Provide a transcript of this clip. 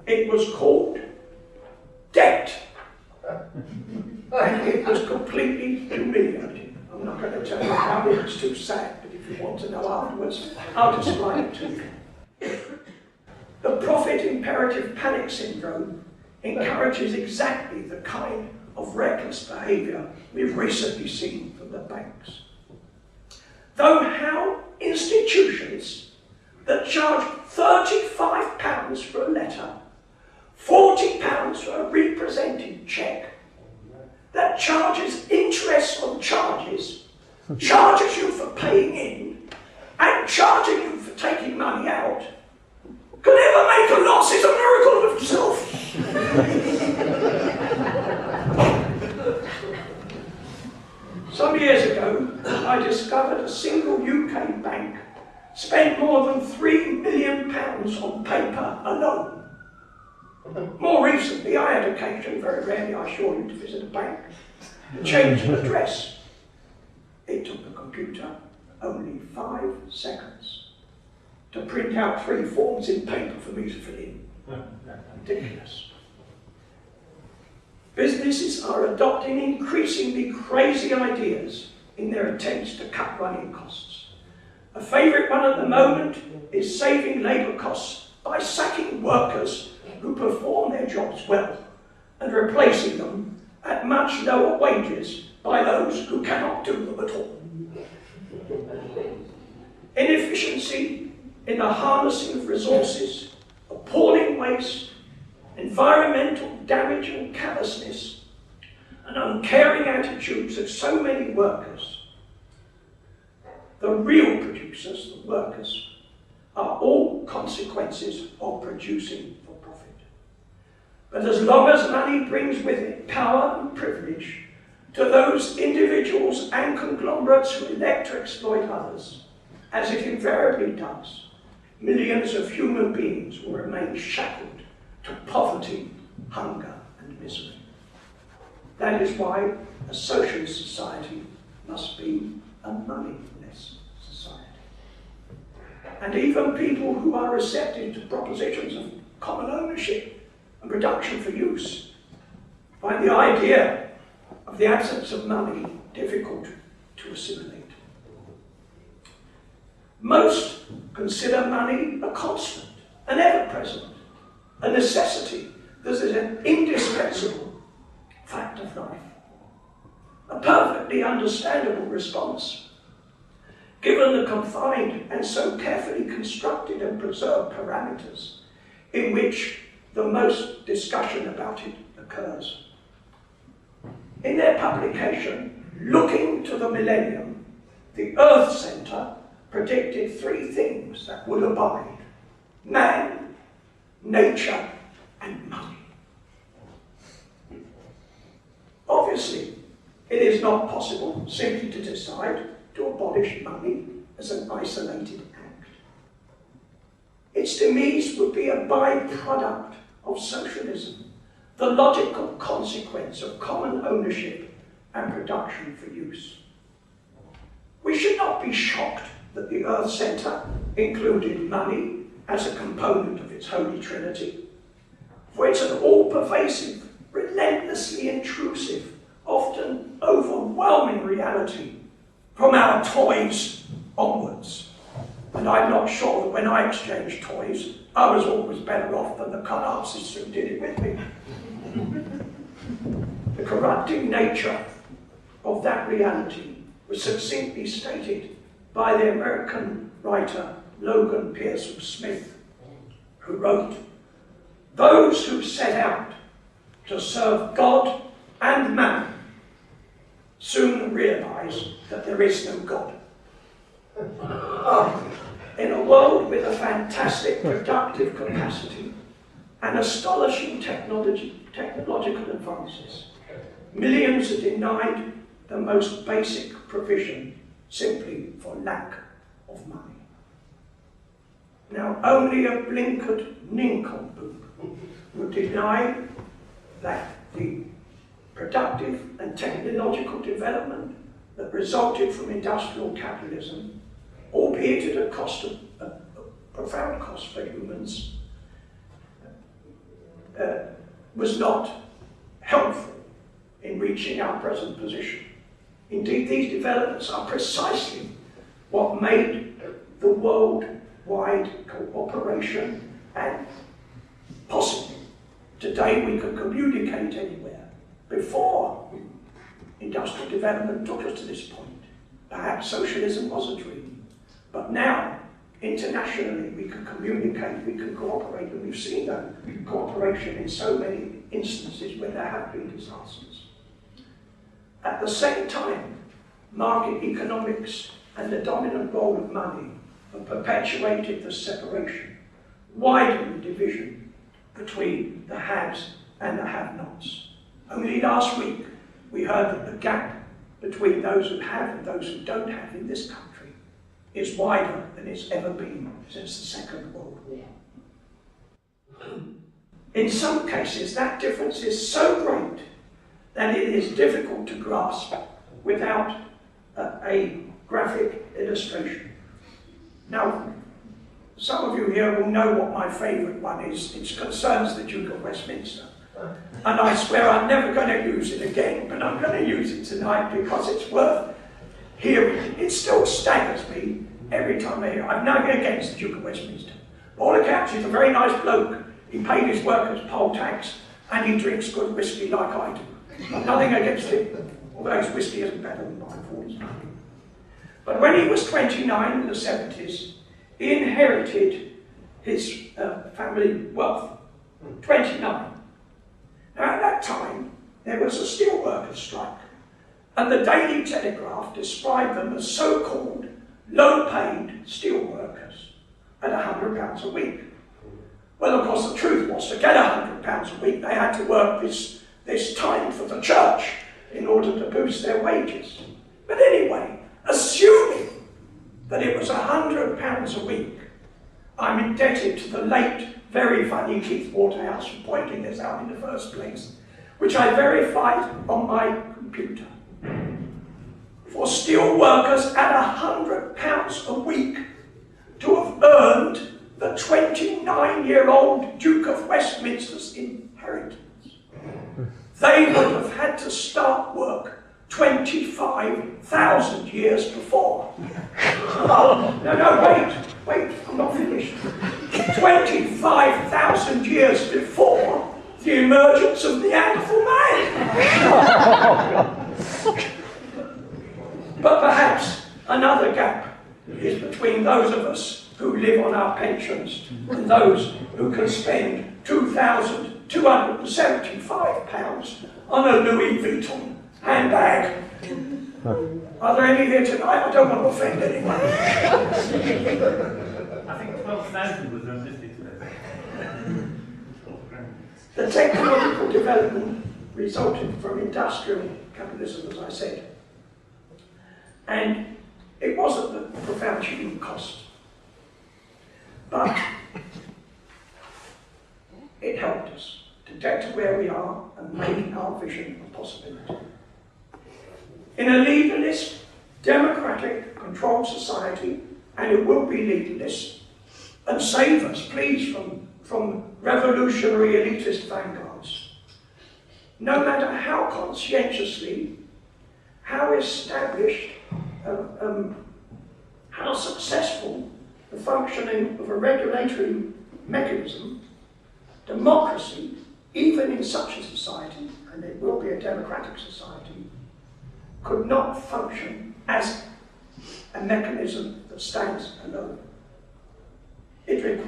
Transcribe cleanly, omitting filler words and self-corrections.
It was called debt. And it was completely humiliating. I'm not going to tell you about it, it's too sad, but if you want to know afterwards, I'll describe it to you. The profit imperative panic syndrome encourages exactly the kind of reckless behaviour we've recently seen from the banks. Though how institutions that charge £35 for a letter, £40 for a represented cheque, that charges interest on charges, charges you for paying in, and charging you for taking money out, can ever make a loss is a miracle of itself. Some years ago, I discovered a single UK bank spent more than £3 million on paper alone. More recently, I had occasion, very rarely I assure you, to visit a bank, to change an address. It took the computer only 5 seconds to print out 3 forms in paper for me to fill in. Ridiculous. Businesses are adopting increasingly crazy ideas in their attempts to cut running costs. A favourite one at the moment is saving labour costs by sacking workers who perform their jobs well and replacing them at much lower wages by those who cannot do them at all. Inefficiency in the harnessing of resources, appalling waste, environmental damage and callousness, and uncaring attitudes of so many workers. The real producers, the workers, are all consequences of producing for profit. But as long as money brings with it power and privilege to those individuals and conglomerates who elect to exploit others, as it invariably does, millions of human beings will remain shackled to poverty, hunger, and misery. That is why a socialist society must be a moneyless society. And even people who are receptive to propositions of common ownership and production for use find the idea of the absence of money difficult to assimilate. Most consider money a constant, an ever-present, a necessity that is an indispensable fact of life. A perfectly understandable response, given the confined and so carefully constructed and preserved parameters in which the most discussion about it occurs. In their publication, Looking to the Millennium, the Earth Centre predicted 3 things that would abide: man, nature, and money. Obviously, it is not possible simply to decide to abolish money as an isolated act. Its demise would be a byproduct of socialism, the logical consequence of common ownership and production for use. We should not be shocked that the Earth Centre included money as a component of its holy trinity, for it's an all-pervasive, relentlessly intrusive, often overwhelming reality from our toys onwards. And I'm not sure that when I exchanged toys, I was always better off than the cut-artists who did it with me. The corrupting nature of that reality was succinctly stated by the American writer Logan Pearson Smith, who wrote, "Those who set out to serve God and man soon realize that there is no God." In a world with a fantastic productive capacity and astonishing technological advances, millions are denied the most basic provision simply for lack of money. Now, only a blinkered nincompoop would deny that the productive and technological development that resulted from industrial capitalism, albeit at a profound cost for humans, was not helpful in reaching our present position. Indeed, these developments are precisely what made the worldwide cooperation possible. Today we can communicate anywhere. Before industrial development took us to this point, perhaps socialism was a dream. But now, internationally, we can communicate, we can cooperate, and we've seen that cooperation in so many instances where there have been disasters. At the same time, market economics and the dominant role of money have perpetuated the separation, widened the division between the haves and the have-nots. Only last week, we heard that the gap between those who have and those who don't have in this country is wider than it's ever been since the Second World War. In some cases, that difference is so great that it is difficult to grasp without a graphic illustration. Now, some of you here will know what my favourite one is. It concerns the Duke of Westminster. And I swear I'm never going to use it again, but I'm going to use it tonight because it's worth hearing. It still staggers me every time I hear it. I've nothing against the Duke of Westminster. By all accounts, he's a very nice bloke. He paid his workers poll tax and he drinks good whiskey like I do. I've nothing against him, although his whiskey isn't better than mine for his money. But when he was 29 in the 70s, he inherited his family wealth. 29. Now at that time, there was a steelworkers' strike, and the Daily Telegraph described them as so-called low-paid steelworkers at £100 a week. Well, of course, the truth was, to get £100 a week, they had to work this time for the church in order to boost their wages. But anyway, assuming that it was £100 a week, I'm indebted to the late, very funny Keith Waterhouse for pointing this out in the first place, which I verified on my computer. For steel workers at £100 a week to have earned the 29-year-old Duke of Westminster's inheritance, they would have had to start work 25,000 years before. No, wait, I'm not finished. 25,000 years before the emergence of Neanderthal man. But perhaps another gap is between those of us who live on our pensions and those who can spend £2,275 on a Louis Vuitton handbag. Are there any here tonight? I don't want to offend anyone. I think 12,000 was realistic. The technological development resulted from industrial capitalism, as I said. And it wasn't a profound human cost. But it helped us to get to where we are and make our vision a possibility. In a leaderless, democratic, controlled society, and it will be leaderless, and save us, please, from revolutionary elitist vanguards. No matter how conscientiously, how established, how successful the functioning of a regulatory mechanism, democracy, even in such a society, and it will be a democratic society, could not function as a mechanism that stands alone. It requires